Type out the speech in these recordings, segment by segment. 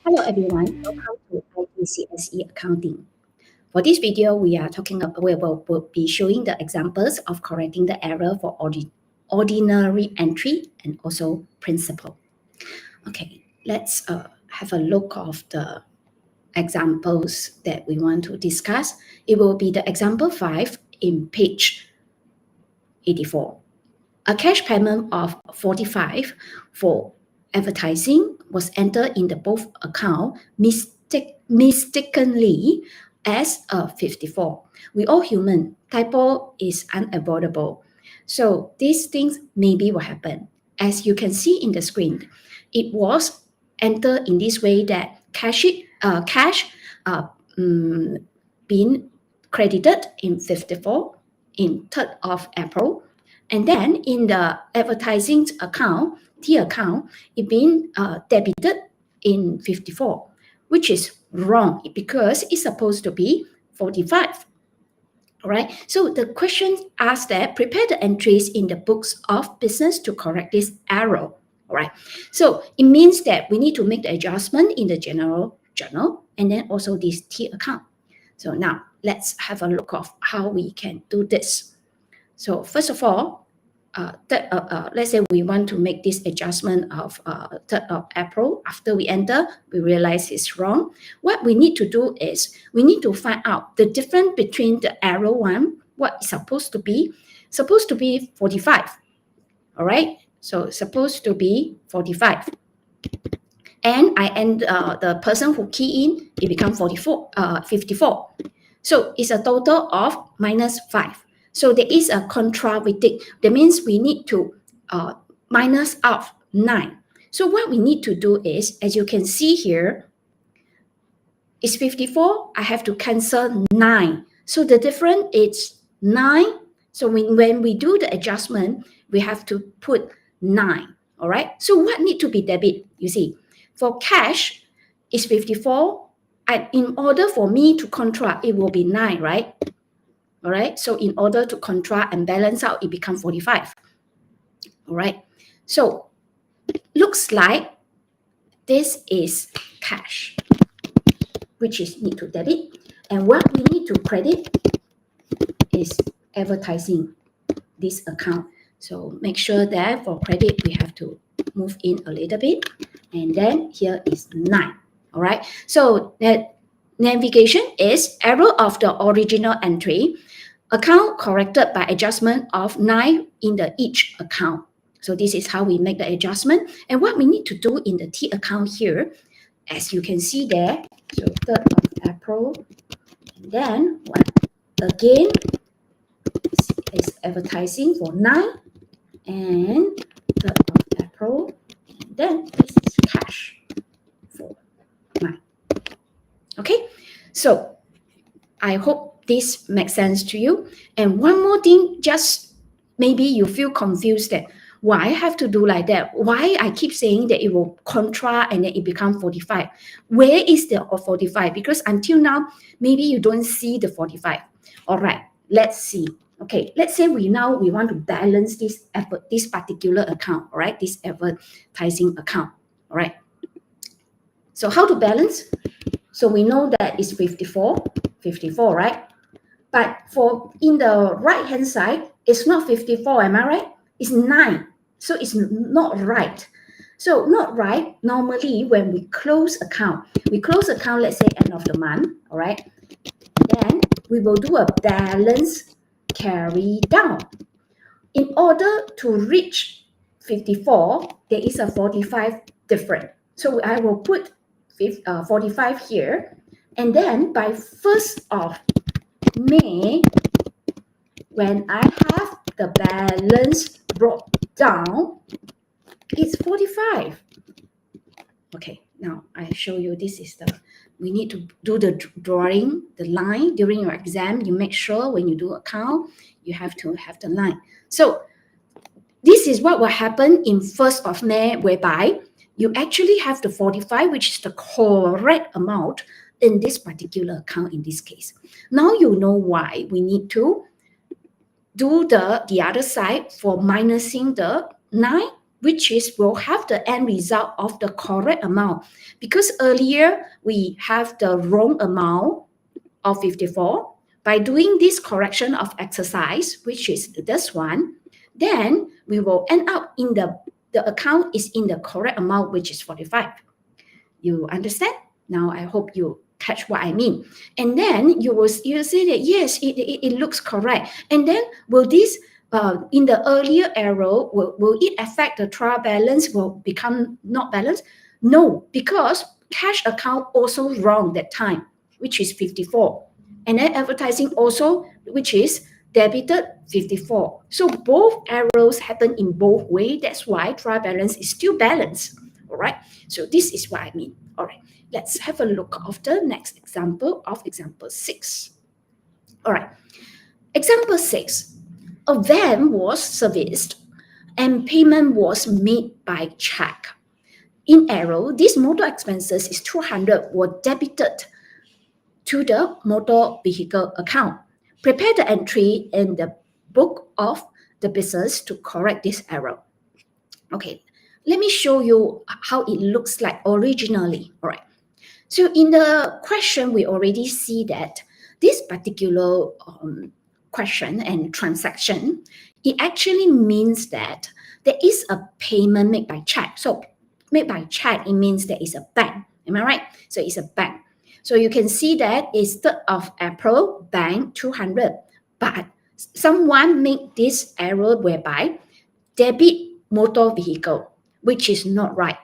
Hello everyone, welcome to ITCSE Accounting. For this video, we'll be showing the examples of correcting the error for ordinary entry and also principal. Okay, let's have a look of the examples that we want to discuss. It will be the example 5 in page 84. A cash payment of 45 for advertising was entered in the both account mistakenly as a 54. We all human. Typo is unavoidable. So these things maybe will happen. As you can see in the screen, it was entered in this way that cash being credited in 54 in 3rd of April. And then in the advertising account, T account, it being debited in 54, which is wrong because it's supposed to be 45. All right. So the question asks that prepare the entries in the books of business to correct this error. All right. So it means that we need to make the adjustment in the general journal and then also this T account. So now let's have a look of how we can do this. So first of all, let's say we want to make this adjustment of 3rd of April. After we enter, we realize it's wrong. What we need to do is we need to find out the difference between the arrow one, what is supposed to be 45. All right, so supposed to be 45. And the person who key in, it becomes 54. So it's a total of -5. So there is a contraritic. That means we need to minus out 9. So what we need to do is, as you can see here, it's 54. I have to cancel 9. So the difference is 9. So when we do the adjustment, we have to put 9. All right. So what need to be debit? You see, for cash, it's 54. In order for me to contract, it will be 9, right? All right. So in order to contract and balance out, it becomes 45. All right. So looks like this is cash, which is need to debit. And what we need to credit is advertising this account. So make sure that for credit, we have to move in a little bit. And then here is 9. All right. So that navigation is error of the original entry. Account corrected by adjustment of 9 in the each account. So this is how we make the adjustment. And what we need to do in the T account here, as you can see there, so 3rd of April, and then again is advertising for 9 and 3rd of April, and then this is cash for 9. Okay, so I hope this makes sense to you. And one more thing, just maybe you feel confused that why I have to do like that? Why I keep saying that it will contra and then it becomes 45? Where is the 45? Because until now, maybe you don't see the 45. All right, let's see. Okay, let's say we want to balance this particular account, all right? This advertising account, all right? So how to balance? So we know that it's 54, right? But for in the right-hand side, it's not 54, am I right? It's 9. So it's not right. So not right, normally when we close account, let's say end of the month, all right? Then we will do a balance carry down. In order to reach 54, there is a 45 different. So I will put 45 here. And then by 1st of May, when I have the balance brought down, it's 45. Okay, now I show you this is we need to do the drawing, the line during your exam. You make sure when you do account, you have to have the line. So this is what will happen in 1st of May, whereby you actually have the 45, which is the correct amount in this particular account in this case. Now you know why we need to do the other side for minusing the 9 which is will have the end result of the correct amount. Because earlier we have the wrong amount of 54. By doing this correction of exercise, which is this one, then we will end up in the account is in the correct amount, which is 45. You understand? Now I hope you catch what I mean. And then you say that yes, it looks correct. And then will this in the earlier arrow, will it affect the trial balance, will become not balanced? No, because cash account also wrong that time, which is 54. And then advertising also, which is debited 54. So both arrows happen in both ways. That's why trial balance is still balanced. All right. So this is what I mean. All right. Let's have a look of the next example of example 6. All right. Example 6. A van was serviced and payment was made by check. In arrow, these motor expenses is 200 were debited to the motor vehicle account. Prepare the entry in the book of the business to correct this error. Okay, let me show you how it looks like originally. All right. So in the question, we already see that this particular question and transaction, it actually means that there is a payment made by check. So made by check, it means there is a bank. Am I right? So it's a bank. So you can see that it's 3rd of April, bank 200. But someone made this error whereby debit motor vehicle, which is not right.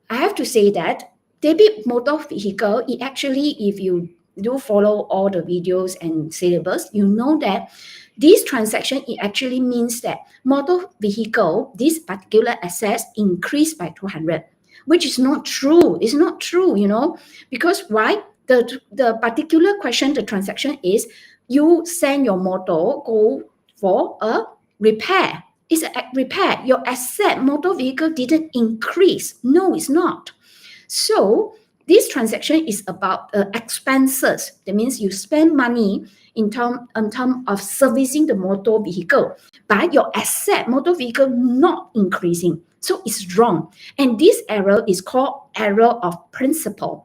I have to say that debit motor vehicle, it actually, if you do follow all the videos and syllabus, you know that this transaction, it actually means that motor vehicle, this particular asset increased by 200, which is not true. It's not true, you know, because why? The particular question, the transaction is you send your motor go for a repair. It's a repair. Your asset motor vehicle didn't increase. No, it's not. So this transaction is about expenses. That means you spend money in term of servicing the motor vehicle, but your asset motor vehicle not increasing. So it's wrong. And this error is called error of principle.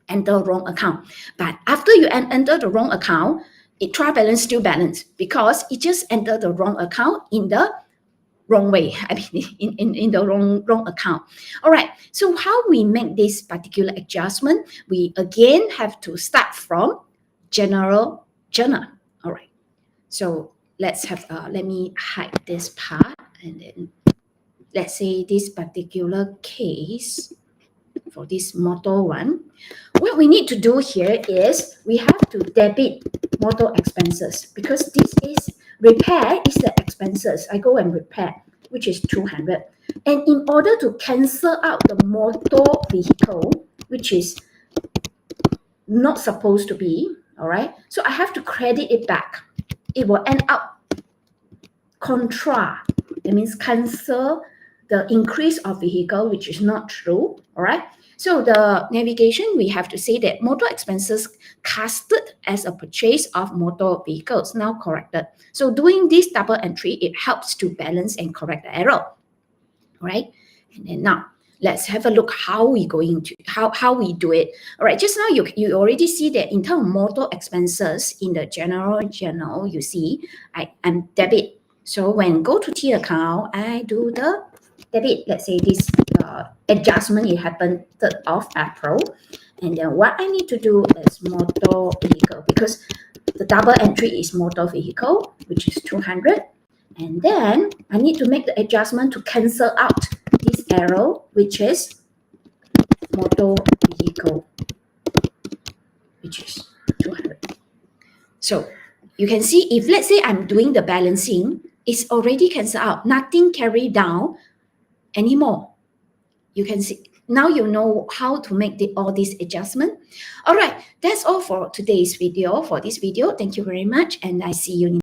Enter wrong account. But after you enter the wrong account, it trial balance still balanced because it just entered the wrong account in the wrong way. I mean, in the wrong account. All right. So how we make this particular adjustment? We again have to start from general journal. All right. So let's have. Let me hide this part, and then let's say this particular case for this motor one. What we need to do here is we have to debit motor expenses because this is repair is the expenses. I go and repair, which is 200. And in order to cancel out the motor vehicle, which is not supposed to be, all right? So I have to credit it back. It will end up contra. That means cancel the increase of vehicle, which is not true, all right? So the navigation, we have to say that motor expenses casted as a purchase of motor vehicles, now corrected. So doing this double entry, it helps to balance and correct the error, right? And then now, let's have a look how we going to, how we do it. All right, just now you already see that in terms of motor expenses in the general journal, you see I'm debit. So when go to T account, I do the debit. Let's say this adjustment, it happened 3rd of April. And then what I need to do is motor vehicle because the double entry is motor vehicle, which is 200. And then I need to make the adjustment to cancel out this arrow, which is motor vehicle, which is 200. So you can see if let's say I'm doing the balancing, it's already canceled out, nothing carried down anymore. You can see now you know how to make all this adjustment. All right, that's all for today's video. For this video, thank you very much, and I see you in